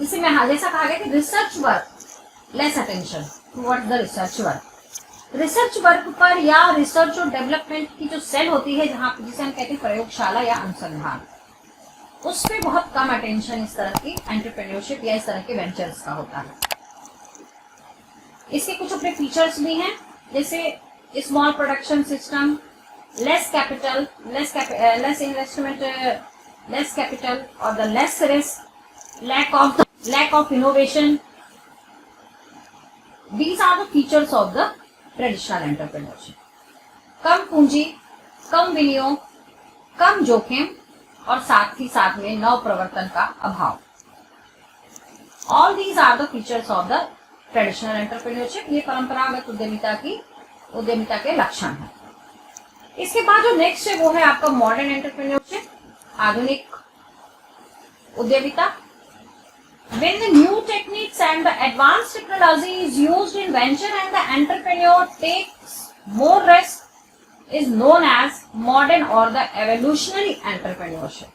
इसी में जैसा कहा गया कि research work, less attention towards the research work. Research work पर या रिसर्च और डेवलपमेंट की जो सेल होती है, जहां जिसे हम कहते हैं प्रयोगशाला या अनुसंधान, उस पे बहुत कम अटेंशन इस तरह की एंटरप्रेन्योरशिप या इस तरह के वेंचर्स का होता है। इसके कुछ अपने फीचर्स भी हैं, जैसे small production system, less capital, less investment, less capital और the less risk, lack of innovation. These are the features of the traditional entrepreneurship. कम पूंजी, कम विनियोग, कम जोखिम और साथ ही साथ में नव प्रवर्तन का अभाव। All these are the features of the traditional entrepreneurship. ये परंपरागत उद्यमिता के लक्षण है। इसके बाद जो नेक्स्ट है वो है आपका मॉडर्न एंटरप्रेन्योरशिप, आधुनिक उद्यमिता। When the new techniques and the advanced technology is used in venture and the entrepreneur takes more risk, is known as modern or the evolutionary entrepreneurship.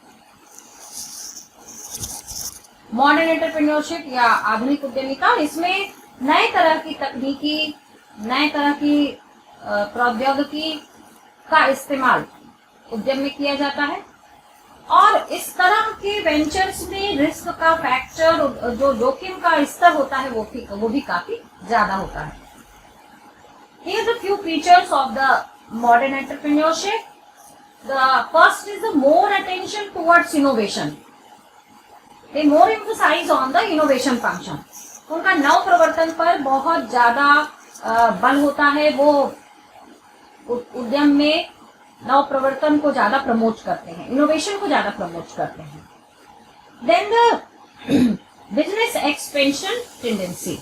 Modern entrepreneurship या आधुनिक उद्यमिता, इसमें नए तरह की तकनीकी, नए तरह की प्रौद्योगिकी का इस्तेमाल उद्यम में किया जाता है और इस तरह के वेंचर्स में रिस्क का फैक्टर, जो जोखिम का स्तर होता है वो भी काफी ज्यादा होता है। Here are the few features of the modern entrepreneurship. The first is the more attention towards innovation. They more emphasize on the innovation function. उनका नव प्रवर्तन पर बहुत ज्यादा बल होता है। वो उद्यम में नव प्रवर्तन को ज्यादा प्रमोट करते हैं, इनोवेशन को ज्यादा प्रमोट करते हैं। Then the business expansion tendency,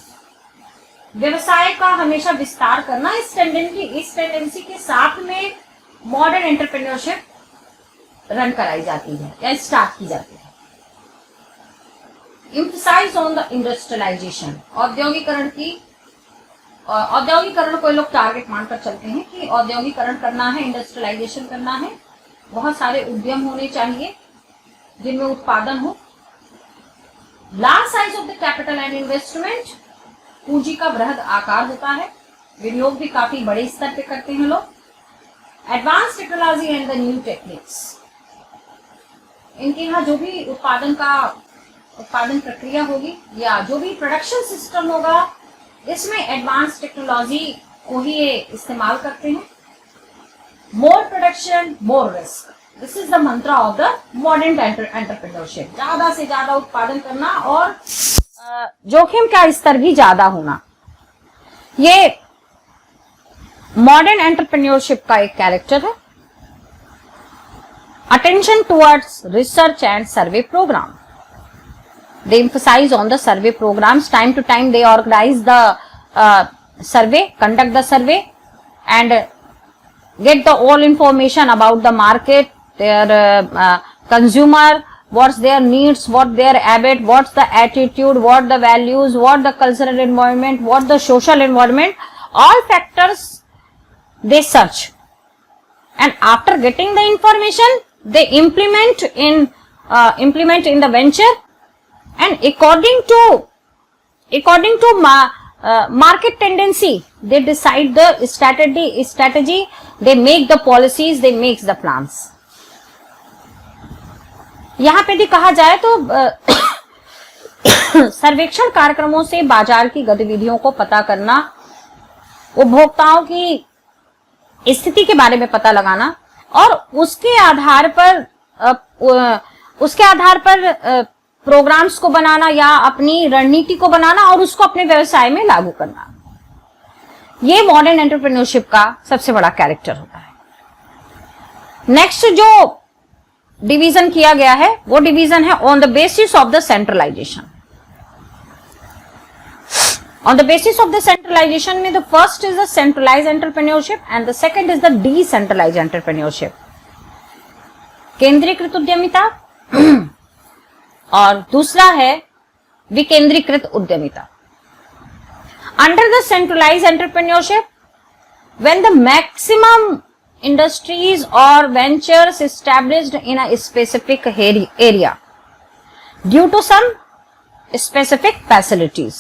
व्यवसाय का हमेशा विस्तार करना, इस टेंडेंसी के साथ में मॉडर्न एंटरप्रेन्योरशिप रन कराई जाती है या स्टार्ट की जाती है। एम्फसाइज ऑन द इंडस्ट्रियलाइजेशन, औद्योगिकरण को लोग टारगेट मानकर चलते हैं कि औद्योगिकरण करना है, इंडस्ट्रियलाइजेशन करना है, बहुत सारे उद्यम होने चाहिए जिनमें उत्पादन हो। Large size of the capital and investment, पूंजी का बृहद आकार होता है, विनियोग भी काफी बड़े स्तर पे करते हैं लोग। Advance technology and the new techniques, इनके यहाँ जो भी उत्पादन प्रक्रिया होगी या जो भी प्रोडक्शन सिस्टम होगा, इसमें एडवांस टेक्नोलॉजी को ही ये इस्तेमाल करते हैं। More production, more risk, this is the mantra of the modern entrepreneurship. ज्यादा से ज्यादा उत्पादन करना और जोखिम का स्तर भी ज्यादा होना, ये मॉडर्न एंटरप्रेन्योरशिप का एक कैरेक्टर है। Attention towards research and survey program, they emphasize on the survey programs. Time to time they organize the survey, conduct the survey and get the all information about the market, their consumer, what's their needs, what their habit, what's the attitude, what the values, what the cultural environment, what the social environment, all factors they search, and after getting the information they implement in the venture, and according to market tendency they decide the strategy, they make the policies, they make the plans. यहाँ पे भी कहा जाए तो सर्वेक्षण कार्यक्रमों से बाजार की गतिविधियों को पता करना, उपभोक्ताओं की स्थिति के बारे में पता लगाना और उसके आधार पर प्रोग्राम्स को बनाना या अपनी रणनीति को बनाना और उसको अपने व्यवसाय में लागू करना, ये मॉडर्न एंटरप्रेन्योरशिप का सबसे बड़ा कैरेक्टर होता है। नेक्स्ट जो डिवीजन किया गया है वो डिवीजन है on the basis of the centralisation. On the basis of the centralisation में the first is the centralise entrepreneurship and the second is the decentralise entrepreneurship, केंद्रीकृत उद्यमिता, और दूसरा है विकेंद्रीकृत उद्यमिता। Under the centralised entrepreneurship, when the maximum industries or ventures established in a specific area due to some specific facilities.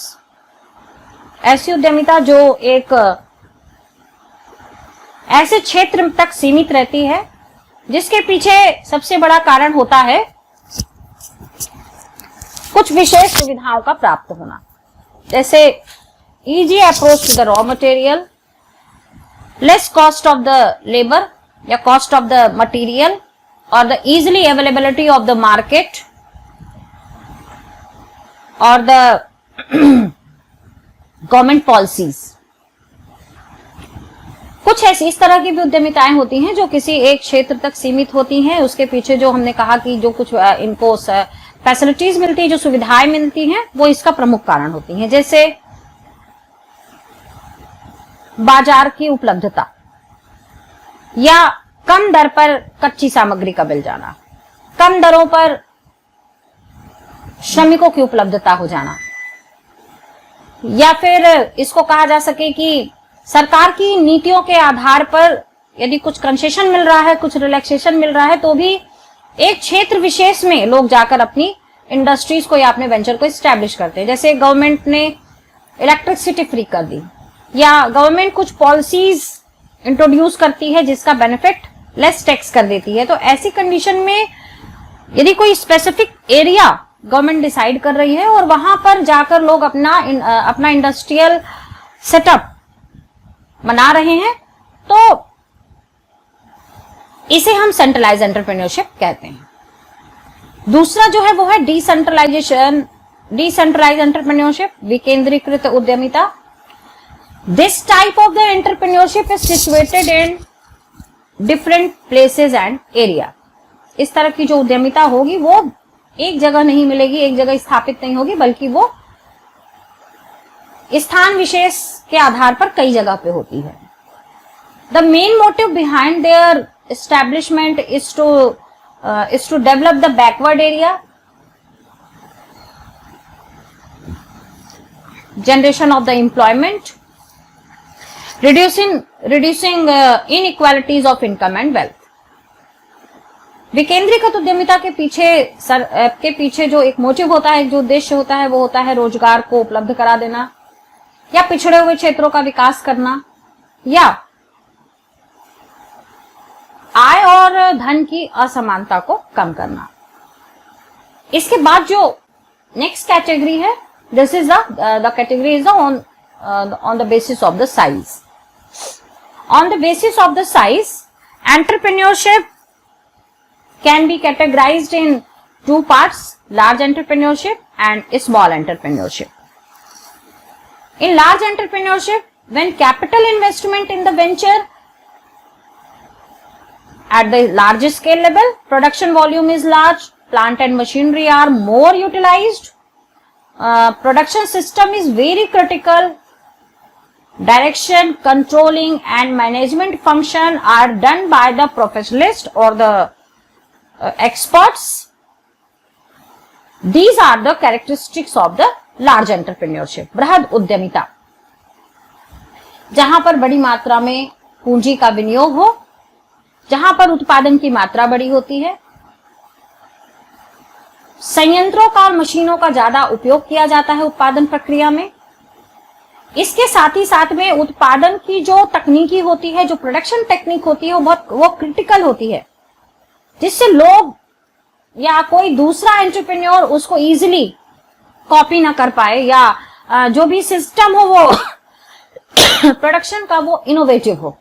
ऐसी उद्यमिता जो एक ऐसे क्षेत्र तक सीमित रहती है जिसके पीछे सबसे बड़ा कारण होता है कुछ विशेष सुविधाओं का प्राप्त होना, जैसे easy approach to the raw material, less cost of the labour या कॉस्ट ऑफ द मटेरियल, और the easily availability of the market, और द गवर्नमेंट पॉलिसीज। कुछ ऐसी इस तरह की भी उद्यमिताएं होती हैं जो किसी एक क्षेत्र तक सीमित होती हैं। उसके पीछे जो हमने कहा कि जो कुछ इनको फैसिलिटीज मिलती है, जो सुविधाएं मिलती हैं, वो इसका प्रमुख कारण होती हैं। जैसे बाजार की उपलब्धता या कम दर पर कच्ची सामग्री का मिल जाना, कम दरों पर श्रमिकों की उपलब्धता हो जाना, या फिर इसको कहा जा सके कि सरकार की नीतियों के आधार पर यदि कुछ कंसेशन मिल रहा है, कुछ रिलैक्सेशन मिल रहा है, तो भी एक क्षेत्र विशेष में लोग जाकर अपनी इंडस्ट्रीज को या अपने वेंचर को एस्टैब्लिश करते हैं। जैसे गवर्नमेंट ने इलेक्ट्रिसिटी फ्री कर दी, या गवर्नमेंट कुछ पॉलिसीज इंट्रोड्यूस करती है जिसका बेनिफिट लेस टैक्स कर देती है। तो ऐसी कंडीशन में यदि कोई स्पेसिफिक एरिया गवर्नमेंट डिसाइड कर रही है और वहां पर जाकर लोग अपना इंडस्ट्रियल सेटअप बना रहे हैं, तो इसे हम सेंट्रलाइज एंटरप्रेन्योरशिप कहते हैं। दूसरा जो है वो है डिसेंट्रलाइजेशन, डिसेंट्रलाइज एंटरप्रेन्योरशिप, विकेंद्रीकृत उद्यमिता। This type of the entrepreneurship is situated in different places and area. इस तरह की जो उद्यमिता होगी वो एक जगह नहीं मिलेगी, एक जगह स्थापित नहीं होगी, बल्कि वो स्थान विशेष के आधार पर कई जगह पे होती है। The main motive behind their establishment is to develop the backward area, generation of the employment, reducing inequalities of income and wealth। विकेंद्रीकृत उद्यमिता के पीछे जो एक मोटिव होता है, जो उद्देश्य होता है, वो होता है रोजगार को उपलब्ध करा देना, या पिछड़े हुए क्षेत्रों का विकास करना, या आय और धन की असमानता को कम करना। इसके बाद जो नेक्स्ट कैटेगरी है, this is the category is on the basis of the size. On the basis of the size, entrepreneurship can be categorized in two parts: large entrepreneurship and small entrepreneurship. In large entrepreneurship, when capital investment in the venture at the large scale level, production volume is large, plant and machinery are more utilized, production system is very critical, direction, controlling and management function are done by the professionalist or the experts. These are the characteristics of the large entrepreneurship. बृहद उद्यमिता, जहां पर बड़ी मात्रा में पूंजी का विनियोग हो, जहां पर उत्पादन की मात्रा बड़ी होती है, संयंत्रों का और मशीनों का ज्यादा उपयोग किया जाता है उत्पादन प्रक्रिया में। इसके साथ ही साथ में उत्पादन की जो तकनीकी होती है, जो प्रोडक्शन टेक्निक होती है, वो क्रिटिकल होती है, जिससे लोग या कोई दूसरा एंटरप्रेन्योर उसको इजीली कॉपी ना कर पाए, या जो भी सिस्टम हो वो प्रोडक्शन का वो इनोवेटिव हो।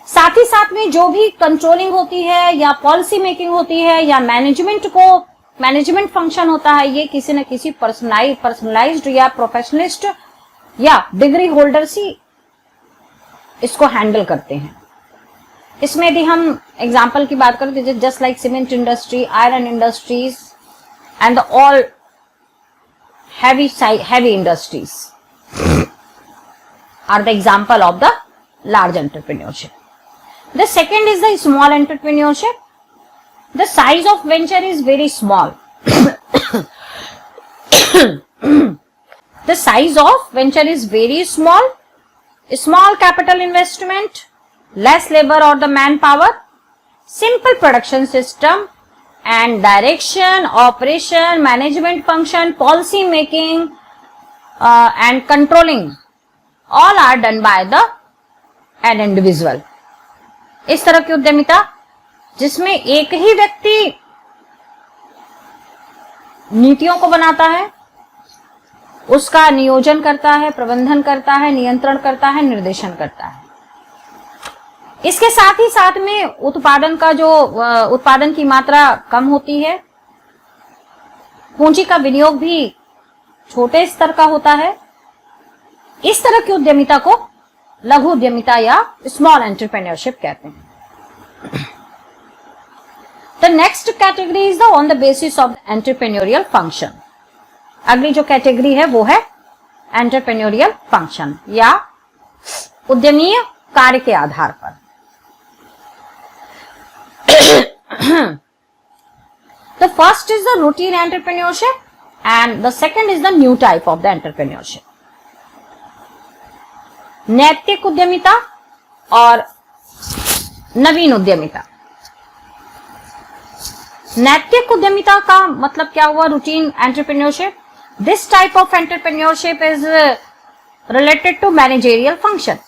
साथ ही साथ में जो भी कंट्रोलिंग होती है या पॉलिसी मेकिंग होती है या मैनेजमेंट फंक्शन होता है, ये किसी न किसी पर्सनलाइज्ड या प्रोफेशनलिस्ट या डिग्री होल्डर्स ही इसको हैंडल करते हैं। इसमें यदि हम एग्जांपल की बात करें तो just like cement industry, iron industries and all heavy industries are the example of the large entrepreneurship. The second is the small entrepreneurship. The size of venture is very small. The size of venture is very small. Small capital investment, less labor or the manpower, simple production system and direction, operation, management function, policy making and controlling all are done by an individual. इस तरह की उद्यमिता जिसमें एक ही व्यक्ति नीतियों को बनाता है, उसका नियोजन करता है, प्रबंधन करता है, नियंत्रण करता है, निर्देशन करता है। इसके साथ ही साथ में उत्पादन की मात्रा कम होती है, पूंजी का विनियोग भी छोटे स्तर का होता है। इस तरह की उद्यमिता को लघु उद्यमिता या स्मॉल एंटरप्रेन्योरशिप कहते हैं। The next category is the on the basis of the entrepreneurial function. अगली जो कैटेगरी है वो है एंटरप्रेन्योरियल फंक्शन या उद्यमीय कार्य के आधार पर। The first is the routine entrepreneurship and the second is the new type of the entrepreneurship. नैतिक उद्यमिता और नवीन उद्यमिता। नैतिक उद्यमिता का मतलब क्या हुआ? Routine entrepreneurship. This type of entrepreneurship is related to managerial function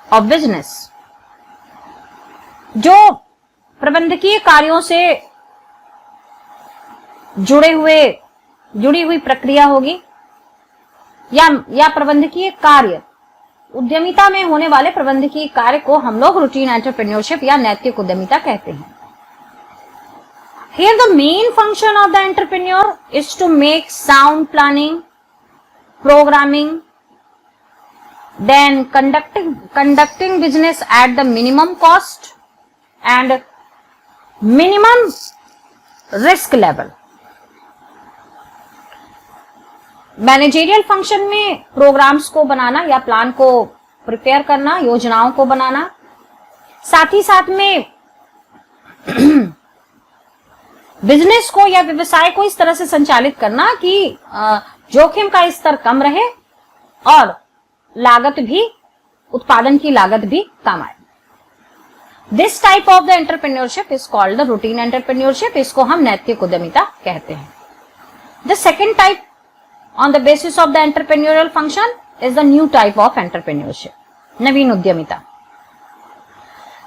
of business. जो प्रबंधकीय कार्यों से जुड़ी हुई प्रक्रिया होगी या प्रबंधकीय कार्य, उद्यमिता में होने वाले प्रबंधकीय कार्य को हम लोग रूटीन एंटरप्रेन्योरशिप या नैतिक उद्यमिता कहते हैं। Here the main function of the entrepreneur is to make sound planning, programming, then conducting business at the minimum cost and minimum risk level. Managerial function में प्रोग्राम्स को बनाना या प्लान को प्रिपेयर करना, योजनाओं को बनाना, साथ ही साथ में बिजनेस को या व्यवसाय को इस तरह से संचालित करना कि जोखिम का स्तर कम रहे और लागत भी, उत्पादन की लागत भी कम आए। This type of the entrepreneurship is called the routine entrepreneurship. इसको हम नैतिक उद्यमिता कहते हैं। The second type on the basis of the entrepreneurial function is the new type of entrepreneurship, नवीन उद्यमिता।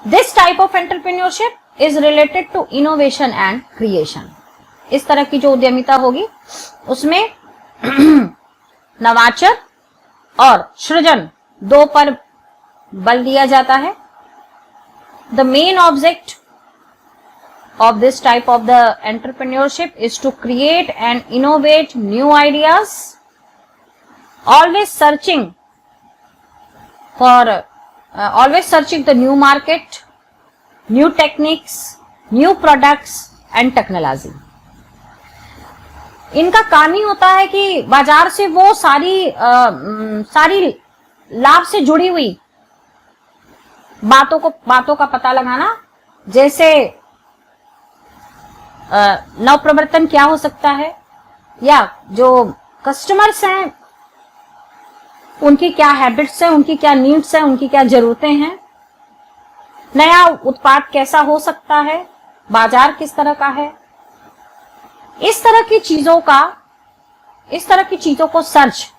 This type of entrepreneurship is related to innovation and creation. इस तरह की जो उद्यमिता होगी उसमें नवाचार और सृजन दो पर बल दिया जाता है। The main object of this type of the entrepreneurship is to create and innovate new ideas, always searching the new market, new techniques, new products and technology. इनका काम ही होता है कि बाजार से वो सारी लाभ से जुड़ी हुई बातों का पता लगाना, जैसे नवप्रवर्तन क्या हो सकता है या जो कस्टमर्स हैं उनकी क्या हैबिट्स हैं, उनकी क्या नीड्स हैं, उनकी क्या जरूरतें हैं, नया उत्पाद कैसा हो सकता है, बाजार किस तरह का है, इस तरह की चीजों को सर्च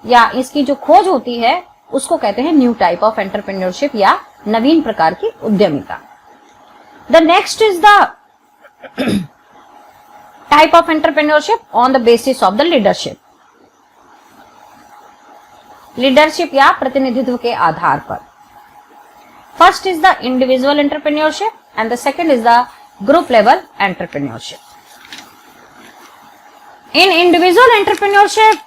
या इसकी जो खोज होती है उसको कहते हैं न्यू टाइप ऑफ एंटरप्रेन्योरशिप या नवीन प्रकार की उद्यमिता। The next is the type of entrepreneurship on the basis of the leadership. Leadership या प्रतिनिधित्व के आधार पर। First is the individual entrepreneurship and the second is the group level entrepreneurship. In individual entrepreneurship,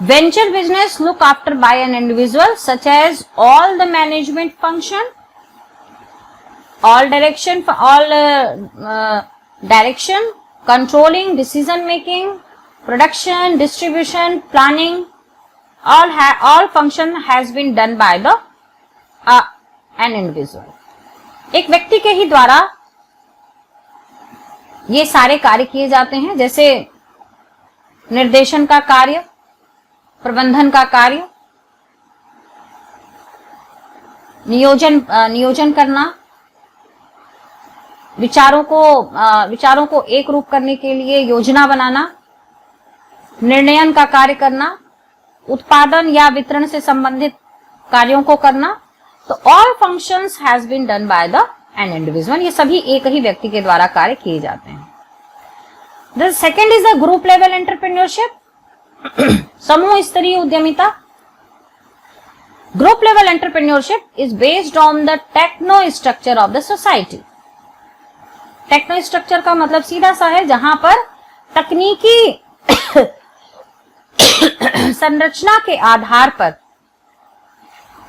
venture business look after by an individual such as all the management function, all direction, controlling, decision making, production, distribution, planning, all function has been done by the an individual. एक व्यक्ति के ही द्वारा ये सारे कार्य किए जाते हैं, जैसे निर्देशन का कार्य, प्रबंधन का कार्य, नियोजन करना, विचारों को एक रूप करने के लिए योजना बनाना, निर्णयन का कार्य करना, उत्पादन या वितरण से संबंधित कार्यों को करना। तो all functions has been done by the an individual, ये सभी एक ही व्यक्ति के द्वारा कार्य किए जाते हैं। The second is the group level entrepreneurship, समूह स्तरीय उद्यमिता। Group level entrepreneurship is based on the techno structure of the society. Techno structure का मतलब सीधा सा है जहां पर तकनीकी संरचना के आधार पर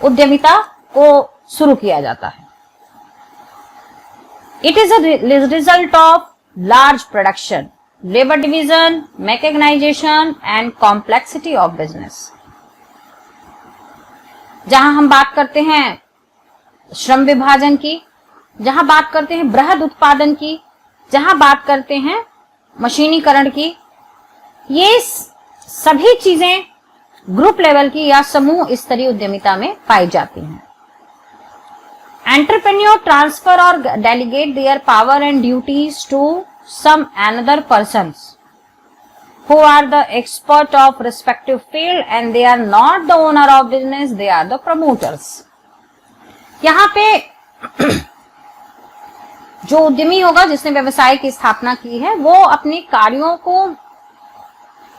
उद्यमिता को शुरू किया जाता है। It is a result of large production, labour division, mechanisation and complexity of business. जहां हम बात करते हैं श्रम विभाजन की, जहां बात करते हैं बृहद उत्पादन की, जहां बात करते हैं मशीनीकरण की, ये सभी चीजें ग्रुप लेवल की या समूह स्तरीय उद्यमिता में पाई जाती हैं। एंटरप्रेन्योर ट्रांसफर और delegate their power and duties to some another persons who are the expert of respective field and they are not the owner of business, they are the promoters। यहाँ पे जो उद्यमी होगा जिसने व्यवसाय की स्थापना की है वो अपने कार्यों को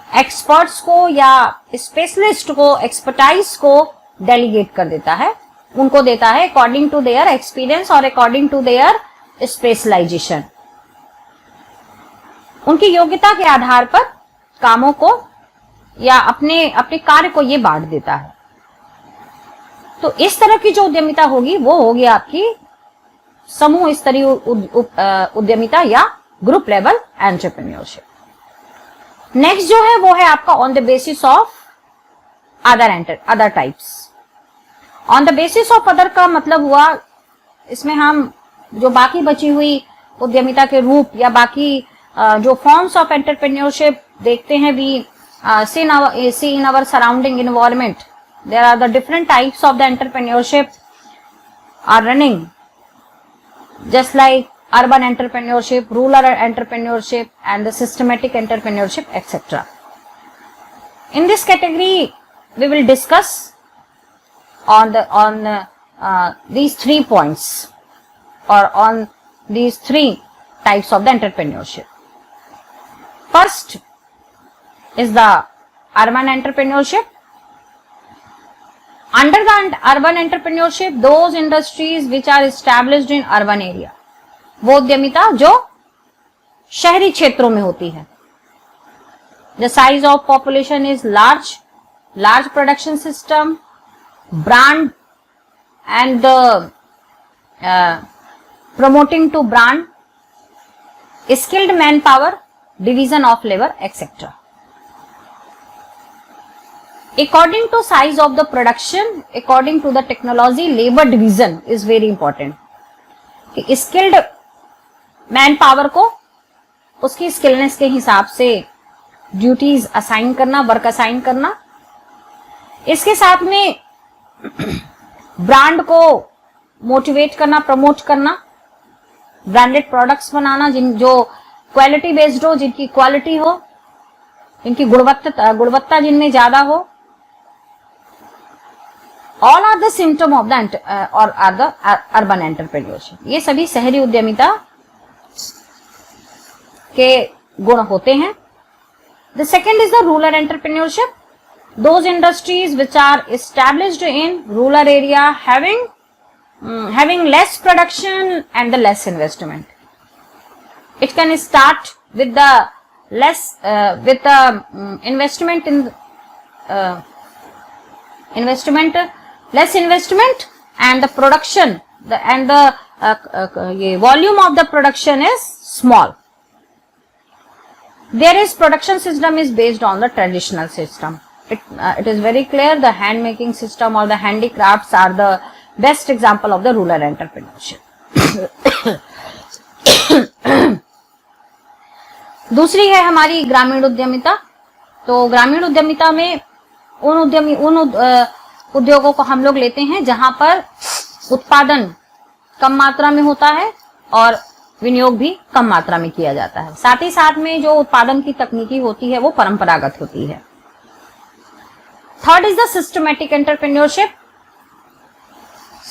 एक्सपर्ट्स को या स्पेशलिस्ट को, एक्सपर्टाइज को डेलीगेट कर देता है, उनको देता है अकॉर्डिंग टू देयर एक्सपीरियंस और अकॉर्डिंग टू देयर स्पेशलाइजेशन। उनकी योग्यता के आधार पर कामों को या अपने कार्य को ये बांट देता है। तो इस तरह की जो उद्यमिता होगी वो होगी आपकी समूह स्तरीय उद्यमिता या ग्रुप लेवल एंटरप्रेन्योरशिप। नेक्स्ट जो है वो है आपका on the basis of other types. On the basis of other का मतलब हुआ इसमें हम जो बाकी बची हुई उद्यमिता के रूप या बाकी जो फॉर्म्स ऑफ एंटरप्रेन्योरशिप देखते हैं, we see in our surrounding environment, there are the different types of the entrepreneurship are running, just like urban entrepreneurship, rural entrepreneurship and the systematic entrepreneurship, etc. In this category we will discuss on these 3 points or on these 3 types of the entrepreneurship. First is the urban entrepreneurship. Under the urban entrepreneurship, those industries which are established in urban area, वो उद्यमिता जो शहरी क्षेत्रों में होती है। The size of population is large production system, brand and the promoting to brand, skilled manpower, division of labor, etc. According to size of the production, according to the technology, labor division is very important. कि skilled manpower को उसकी skillness के हिसाब से duties assign करना, work assign करना, इसके साथ में ब्रांड को मोटिवेट करना, प्रमोट करना, ब्रांडेड प्रोडक्ट्स बनाना जो क्वालिटी बेस्ड हो, जिनकी क्वालिटी हो, जिनकी गुणवत्ता जिनमें ज्यादा हो। All are the symptom of the और आर द अर्बन एंटरप्रेन्योरशिप। ये सभी शहरी उद्यमिता के गुण होते हैं। The second is the rural entrepreneurship. Those industries which are established in rural area having less production and the less investment. It can start with the less less investment and the production and the volume of the production is small. There is production system is based on the traditional system. It is very clear the hand making system or the handicrafts are the best example of the rural entrepreneurship. दूसरी है हमारी ग्रामीण उद्यमिता। तो ग्रामीण उद्यमिता में उन उद्योगों को हम लोग लेते हैं जहां पर उत्पादन कम मात्रा में होता है और विनियोग भी कम मात्रा में किया जाता है। साथ ही साथ में जो उत्पादन की तकनीकी होती है वो परंपरागत होती है। Third is the systematic entrepreneurship.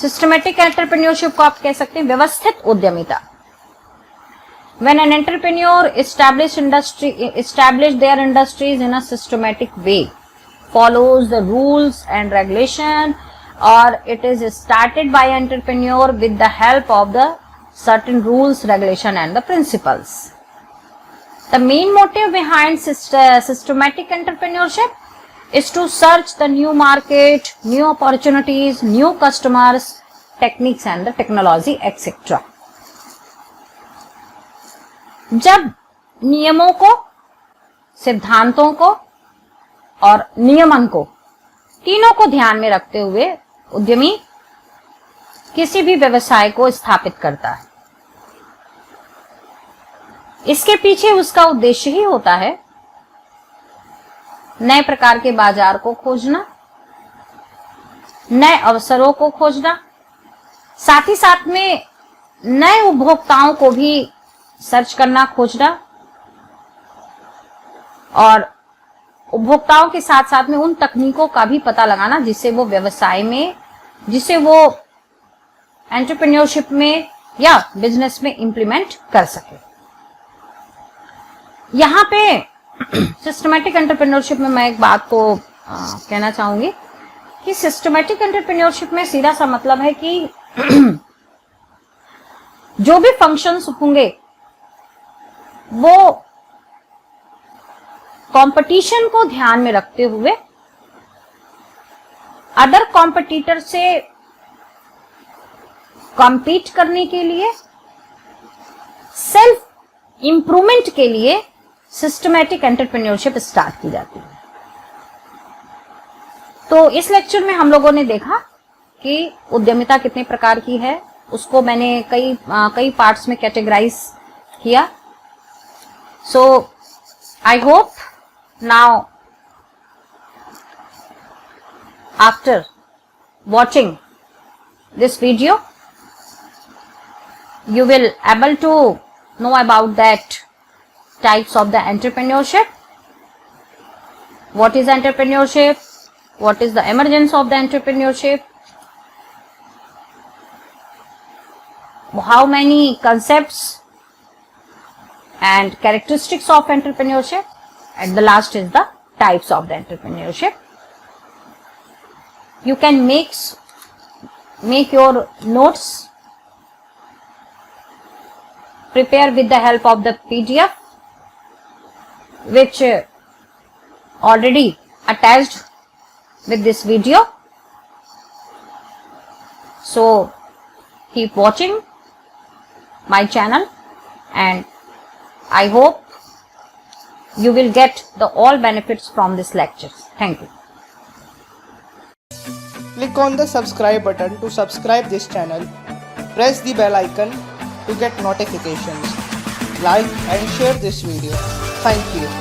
Systematic entrepreneurship को आप कह सकते हैं व्यवस्थित उद्यमिता। When an entrepreneur established their industries in a systematic way, follows the rules and regulation, or it is started by entrepreneur with the help of the certain rules, regulation and the principles. The main motive behind systematic entrepreneurship is to search the new market, new opportunities, new customers, techniques and the technology, etc. जब नियमों को, सिद्धांतों को और नियमन को, तीनों को ध्यान में रखते हुए उद्यमी किसी भी व्यवसाय को स्थापित करता है, इसके पीछे उसका उद्देश्य ही होता है नए प्रकार के बाजार को खोजना, नए अवसरों को खोजना, साथ ही साथ में नए उपभोक्ताओं को भी सर्च करना, खोजना और उपभोक्ताओं के साथ साथ में उन तकनीकों का भी पता लगाना जिससे वो व्यवसाय में, जिसे वो एंटरप्रेन्योरशिप में या बिजनेस में इंप्लीमेंट कर सके। यहाँ पे सिस्टमैटिक एंटरप्रेन्योरशिप में मैं एक बात को कहना चाहूंगी कि सिस्टमैटिक एंटरप्रेन्योरशिप में सीधा सा मतलब है कि जो भी फंक्शंस होंगे वो कंपटीशन को ध्यान में रखते हुए अदर कॉम्पिटिटर से कॉम्पीट करने के लिए, सेल्फ इंप्रूवमेंट के लिए सिस्टमैटिक एंटरप्रेन्योरशिप स्टार्ट की जाती है। तो इस लेक्चर में हम लोगों ने देखा कि उद्यमिता कितने प्रकार की है, उसको मैंने कई पार्ट्स में कैटेगराइज किया। So I hope now after watching this video you will able to know about that types of the entrepreneurship, what is entrepreneurship, what is the emergence of the entrepreneurship, how many concepts and characteristics of entrepreneurship, and the last is the types of the entrepreneurship. You can make your notes, prepare with the help of the PDF which already attached with this video. So keep watching my channel and I hope you will get the all benefits from this lecture. Thank you. Click on the subscribe button to subscribe this channel. Press the bell icon to get notifications. Like and share this video. Thank you.